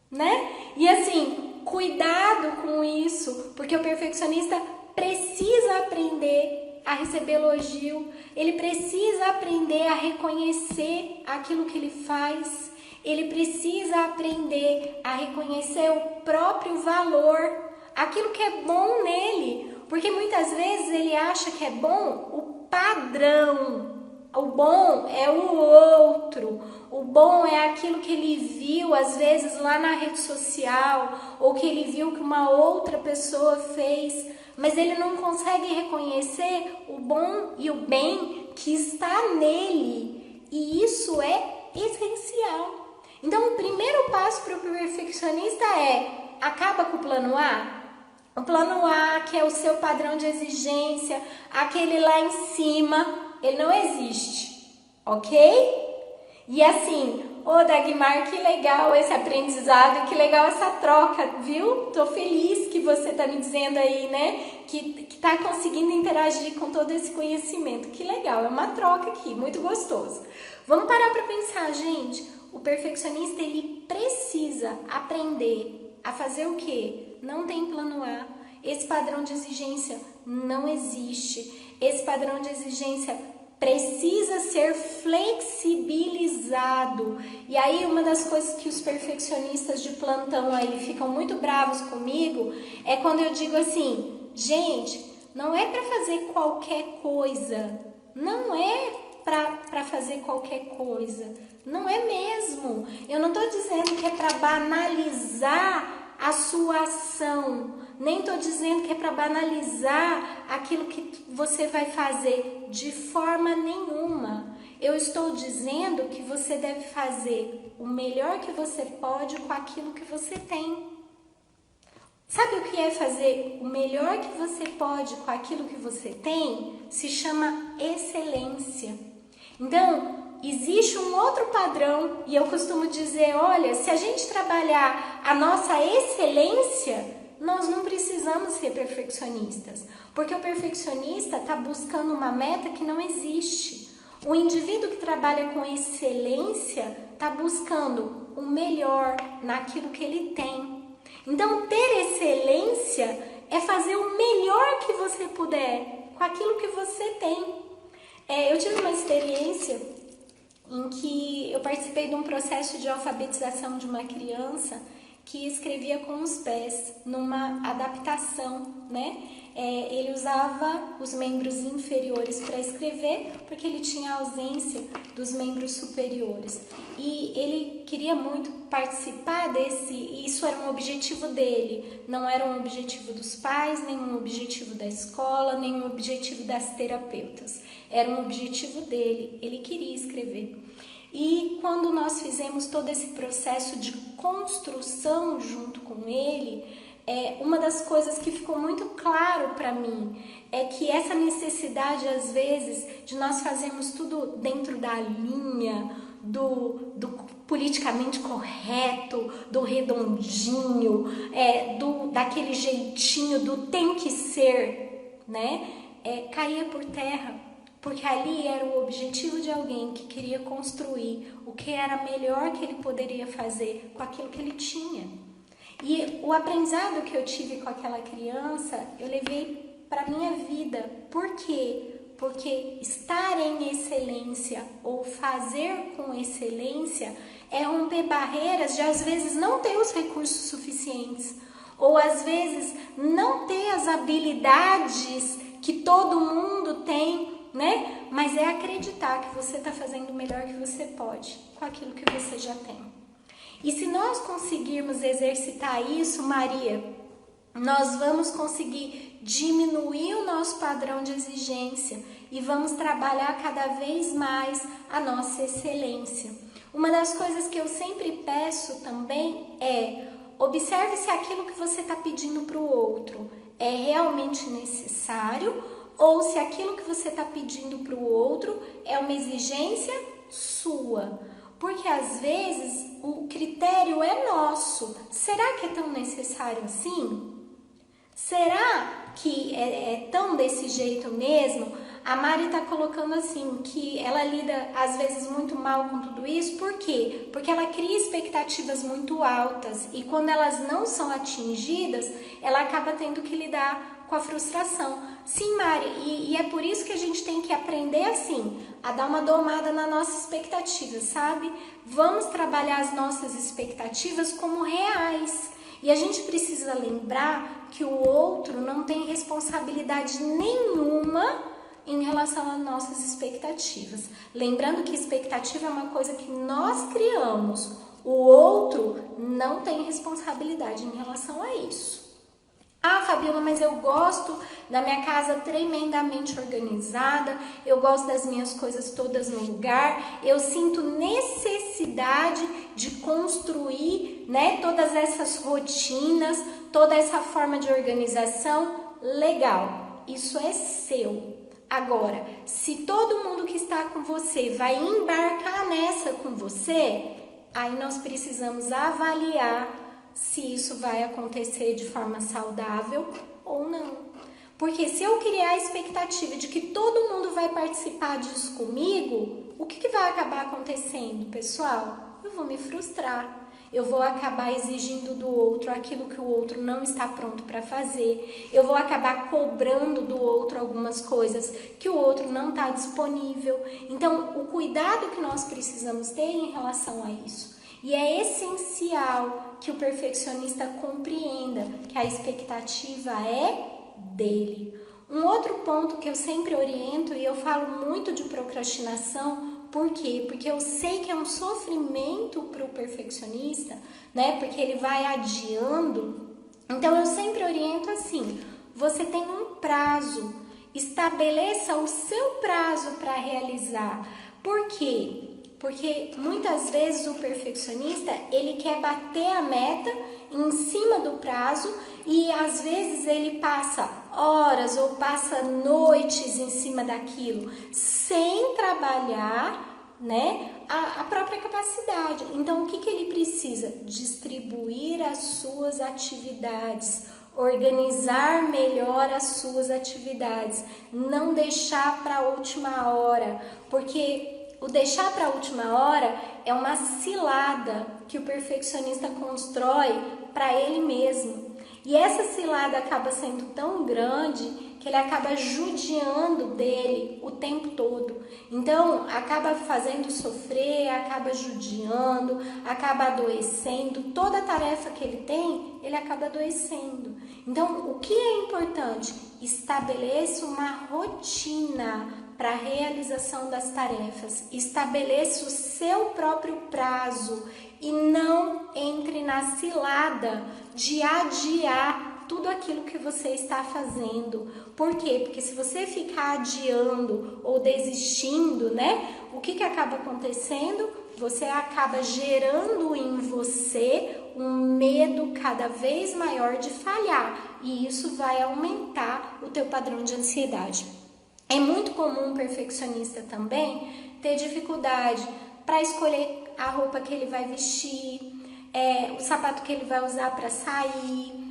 Né? E assim, cuidado com isso, porque o perfeccionista precisa aprender a receber elogio, ele precisa aprender a reconhecer aquilo que ele faz, ele precisa aprender a reconhecer o próprio valor, aquilo que é bom nele, porque muitas vezes ele acha que é bom o padrão. O bom é o outro, o bom é aquilo que ele viu às vezes lá na rede social, ou que ele viu que uma outra pessoa fez, mas ele não consegue reconhecer o bom e o bem que está nele, e isso é essencial. Então o primeiro passo para o perfeccionista é: acaba com o plano A. O plano A, que é o seu padrão de exigência, aquele lá em cima, ele não existe, ok? E assim, Dagmar, que legal esse aprendizado, que legal essa troca, viu? Tô feliz que você tá me dizendo aí, né? Que tá conseguindo interagir com todo esse conhecimento. Que legal, é uma troca aqui, muito gostoso. Vamos parar para pensar, gente. O perfeccionista, ele precisa aprender a fazer o quê? Não tem plano A. Esse padrão de exigência não existe. Esse padrão de exigência precisa ser flexibilizado. E aí uma das coisas que os perfeccionistas de plantão aí ficam muito bravos comigo é quando eu digo assim: gente, não é para fazer qualquer coisa. Não é para fazer qualquer coisa. Não é mesmo. Eu não estou dizendo que é para banalizar a sua ação, nem estou dizendo que é para banalizar aquilo que você vai fazer, de forma nenhuma. Eu estou dizendo que você deve fazer o melhor que você pode com aquilo que você tem. Sabe o que é fazer o melhor que você pode com aquilo que você tem? Se chama excelência. Então, existe um outro padrão, e eu costumo dizer, olha, se a gente trabalhar a nossa excelência, nós não precisamos ser perfeccionistas, porque o perfeccionista está buscando uma meta que não existe. O indivíduo que trabalha com excelência está buscando o melhor naquilo que ele tem. Então, ter excelência é fazer o melhor que você puder com aquilo que você tem. Eu tive uma experiência em que eu participei de um processo de alfabetização de uma criança que escrevia com os pés, numa adaptação, né? Ele usava os membros inferiores para escrever, porque ele tinha ausência dos membros superiores. E ele queria muito participar e isso era um objetivo dele, não era um objetivo dos pais, nem um objetivo da escola, nem um objetivo das terapeutas. Era um objetivo dele, ele queria escrever. E quando nós fizemos todo esse processo de construção junto com ele, uma das coisas que ficou muito claro para mim é que essa necessidade, às vezes, de nós fazermos tudo dentro da linha, do politicamente correto, do redondinho, daquele jeitinho, do tem que ser, né? Caía por terra. Porque ali era o objetivo de alguém que queria construir o que era melhor que ele poderia fazer com aquilo que ele tinha. E o aprendizado que eu tive com aquela criança, eu levei para a minha vida. Por quê? Porque estar em excelência ou fazer com excelência é romper barreiras de às vezes não ter os recursos suficientes. Ou às vezes não ter as habilidades que todo mundo tem, né? Mas é acreditar que você está fazendo o melhor que você pode com aquilo que você já tem. E se nós conseguirmos exercitar isso, Maria, nós vamos conseguir diminuir o nosso padrão de exigência e vamos trabalhar cada vez mais a nossa excelência. Uma das coisas que eu sempre peço também é: observe se aquilo que você está pedindo para o outro é realmente necessário, ou se aquilo que você está pedindo para o outro é uma exigência sua. Porque às vezes o critério é nosso. Será que é tão necessário assim? Será que é tão desse jeito mesmo? A Mari tá colocando assim, que ela lida às vezes muito mal com tudo isso, por quê? Porque ela cria expectativas muito altas e quando elas não são atingidas, ela acaba tendo que lidar com a frustração. Sim, Mari, e é por isso que a gente tem que aprender assim, a dar uma domada na nossa expectativa, sabe? Vamos trabalhar as nossas expectativas como reais. E a gente precisa lembrar que o outro não tem responsabilidade nenhuma em relação às nossas expectativas. Lembrando que expectativa é uma coisa que nós criamos. O outro não tem responsabilidade em relação a isso. Ah, Fabiola, mas eu gosto da minha casa tremendamente organizada, eu gosto das minhas coisas todas no lugar, eu sinto necessidade de construir, né, todas essas rotinas, toda essa forma de organização. Legal, isso é seu. Agora, se todo mundo que está com você vai embarcar nessa com você, aí nós precisamos avaliar se isso vai acontecer de forma saudável ou não. Porque se eu criar a expectativa de que todo mundo vai participar disso comigo, o que vai acabar acontecendo, pessoal? Eu vou me frustrar. Eu vou acabar exigindo do outro aquilo que o outro não está pronto para fazer. Eu vou acabar cobrando do outro algumas coisas que o outro não está disponível. Então, o cuidado que nós precisamos ter em relação a isso. E é essencial que o perfeccionista compreenda que a expectativa é dele. Um outro ponto que eu sempre oriento, e eu falo muito de procrastinação, por quê? Porque eu sei que é um sofrimento para o perfeccionista, né? Porque ele vai adiando. Então eu sempre oriento assim: você tem um prazo, estabeleça o seu prazo para realizar. Por quê? Porque muitas vezes o perfeccionista, ele quer bater a meta em cima do prazo e às vezes ele passa horas ou passa noites em cima daquilo, sem trabalhar, né, a própria capacidade. Então, o que ele precisa? Distribuir as suas atividades, organizar melhor as suas atividades, não deixar para a última hora, porque o deixar para a última hora é uma cilada que o perfeccionista constrói para ele mesmo. E essa cilada acaba sendo tão grande que ele acaba judiando dele o tempo todo. Então, acaba fazendo sofrer, acaba judiando, acaba adoecendo. Toda tarefa que ele tem, ele acaba adoecendo. Então, o que é importante? Estabeleça uma rotina para a realização das tarefas. Estabeleça o seu próprio prazo e não entre na cilada de adiar tudo aquilo que você está fazendo. Por quê? Porque se você ficar adiando ou desistindo, né? O que acaba acontecendo? Você acaba gerando em você um medo cada vez maior de falhar. E isso vai aumentar o teu padrão de ansiedade. É muito comum o perfeccionista também ter dificuldade para escolher a roupa que ele vai vestir, o sapato que ele vai usar para sair,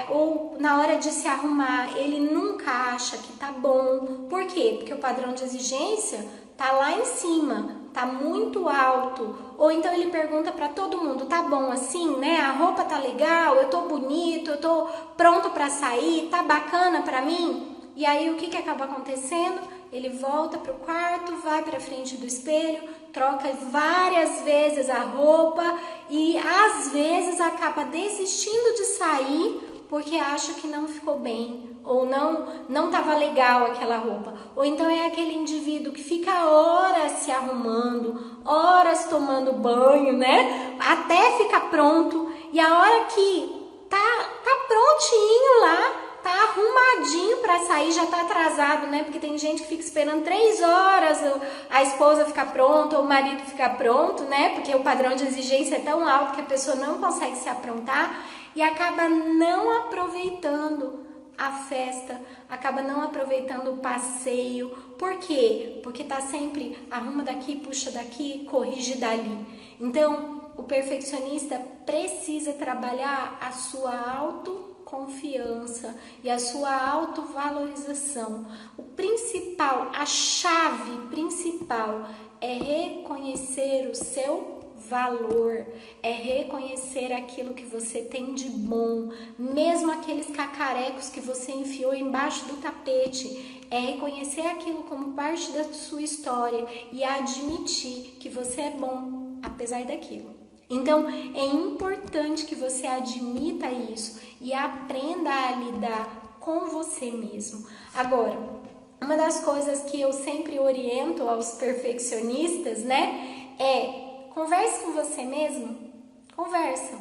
ou na hora de se arrumar, ele nunca acha que tá bom. Por quê? Porque o padrão de exigência tá lá em cima, tá muito alto. Ou então ele pergunta para todo mundo: tá bom assim, né? A roupa tá legal, eu tô bonito, eu tô pronto para sair, tá bacana para mim? E aí o que acaba acontecendo? Ele volta para o quarto, vai para frente do espelho, troca várias vezes a roupa e às vezes acaba desistindo de sair porque acha que não ficou bem ou não estava legal aquela roupa. Ou então é aquele indivíduo que fica horas se arrumando, horas tomando banho, né? Até ficar pronto, e a hora que tá prontinho lá, tá arrumadinho para sair, já tá atrasado, né? Porque tem gente que fica esperando 3 horas a esposa ficar pronta ou o marido ficar pronto, né? Porque o padrão de exigência é tão alto que a pessoa não consegue se aprontar e acaba não aproveitando a festa, acaba não aproveitando o passeio. Por quê? Porque tá sempre arruma daqui, puxa daqui, corrige dali. Então, o perfeccionista precisa trabalhar a sua autoconfiança e a sua autovalorização. O principal, a chave principal é reconhecer o seu valor, é reconhecer aquilo que você tem de bom, mesmo aqueles cacarecos que você enfiou embaixo do tapete, é reconhecer aquilo como parte da sua história e admitir que você é bom, apesar daquilo. Então, é importante que você admita isso e aprenda a lidar com você mesmo. Agora, uma das coisas que eu sempre oriento aos perfeccionistas, né, é converse com você mesmo, conversa.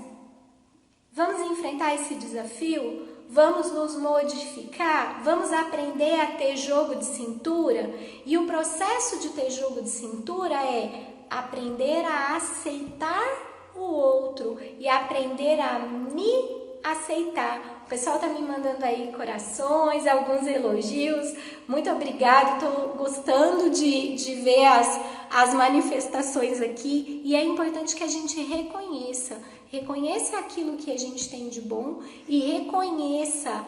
Vamos enfrentar esse desafio? Vamos nos modificar? Vamos aprender a ter jogo de cintura? E o processo de ter jogo de cintura é aprender a aceitar o outro e aprender a me aceitar. O pessoal tá me mandando aí corações, alguns elogios. Muito obrigada, tô gostando de ver as manifestações aqui. E é importante que a gente reconheça aquilo que a gente tem de bom e reconheça.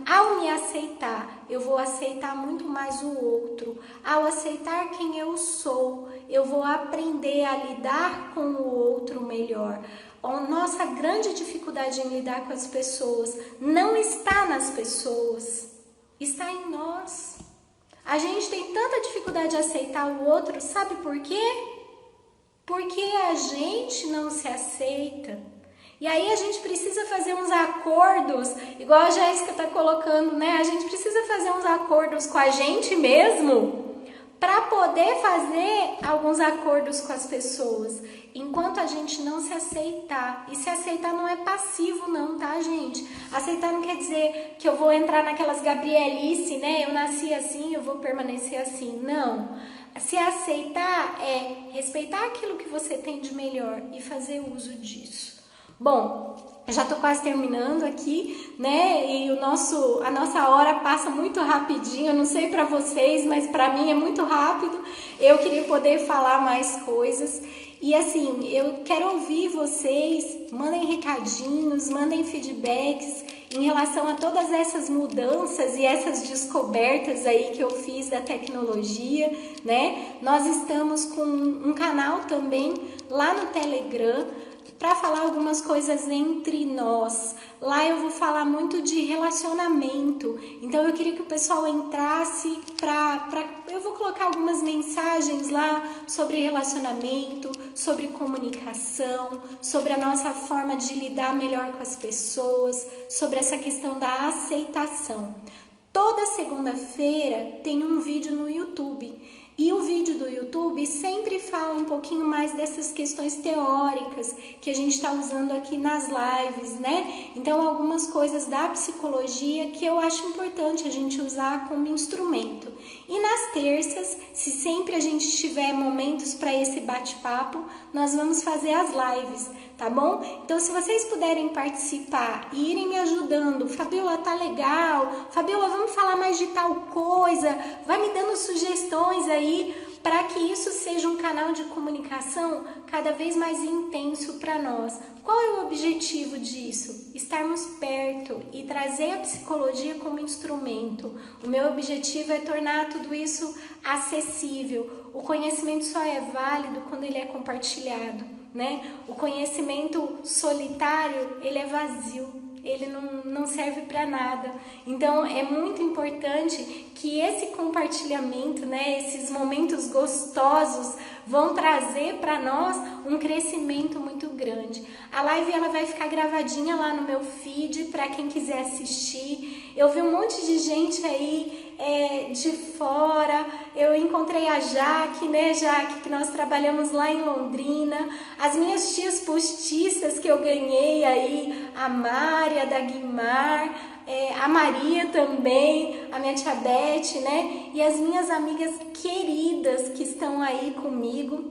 Ao me aceitar, eu vou aceitar muito mais o outro. Ao aceitar quem eu sou, eu vou aprender a lidar com o outro melhor. A nossa grande dificuldade em lidar com as pessoas não está nas pessoas, está em nós. A gente tem tanta dificuldade de aceitar o outro, sabe por quê? Porque a gente não se aceita. E aí a gente precisa fazer uns acordos, igual a Jéssica está colocando, né? A gente precisa fazer uns acordos com a gente mesmo para poder fazer alguns acordos com as pessoas. Enquanto a gente não se aceitar, e se aceitar não é passivo não, tá, gente? Aceitar não quer dizer que eu vou entrar naquelas Gabrielice, né? Eu nasci assim, eu vou permanecer assim. Não. Se aceitar é respeitar aquilo que você tem de melhor e fazer uso disso. Bom, já tô quase terminando aqui, né? E a nossa hora passa muito rapidinho. Eu não sei para vocês, mas para mim é muito rápido. Eu queria poder falar mais coisas. E assim, eu quero ouvir vocês. Mandem recadinhos, mandem feedbacks em relação a todas essas mudanças e essas descobertas aí que eu fiz da tecnologia, né? Nós estamos com um canal também lá no Telegram para falar algumas coisas entre nós. Lá eu vou falar muito de relacionamento. Então eu queria que o pessoal entrasse eu vou colocar algumas mensagens lá sobre relacionamento, sobre comunicação, sobre a nossa forma de lidar melhor com as pessoas, sobre essa questão da aceitação. Toda segunda-feira tem um vídeo no YouTube. E o vídeo do YouTube sempre fala um pouquinho mais dessas questões teóricas que a gente está usando aqui nas lives, né? Então, algumas coisas da psicologia que eu acho importante a gente usar como instrumento. E nas terças, se sempre a gente tiver momentos para esse bate-papo, nós vamos fazer as lives, tá bom? Então, se vocês puderem participar e irem me ajudando, Fabiola, tá legal, Fabiola, vamos falar mais de tal coisa, vai me dando sugestões aí, para que isso seja um canal de comunicação cada vez mais intenso para nós. Qual é o objetivo disso? Estarmos perto e trazer a psicologia como instrumento. O meu objetivo é tornar tudo isso acessível. O conhecimento só é válido quando ele é compartilhado, né? O conhecimento solitário, ele é vazio. Ele não serve para nada. Então, é muito importante que esse compartilhamento, né, esses momentos gostosos vão trazer para nós um crescimento muito grande. A live ela vai ficar gravadinha lá no meu feed para quem quiser assistir. Eu vi um monte de gente aí de fora. Eu encontrei a Jaque, né, Jaque, que nós trabalhamos lá em Londrina. As minhas tias postiças que eu ganhei aí, a Mária da Guimar, a Maria também, a minha tia Beth, né? E as minhas amigas queridas que estão aí comigo.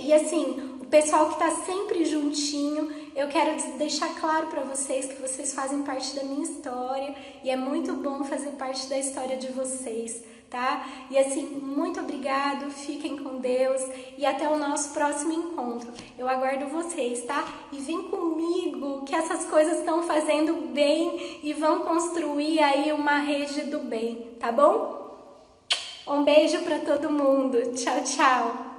E assim, o pessoal que está sempre juntinho, eu quero deixar claro para vocês que vocês fazem parte da minha história e é muito bom fazer parte da história de vocês, tá? E assim, muito obrigado, fiquem com Deus e até o nosso próximo encontro. Eu aguardo vocês, tá? E vem comigo que que essas coisas estão fazendo bem e vão construir aí uma rede do bem, tá bom? Um beijo para todo mundo. Tchau, tchau.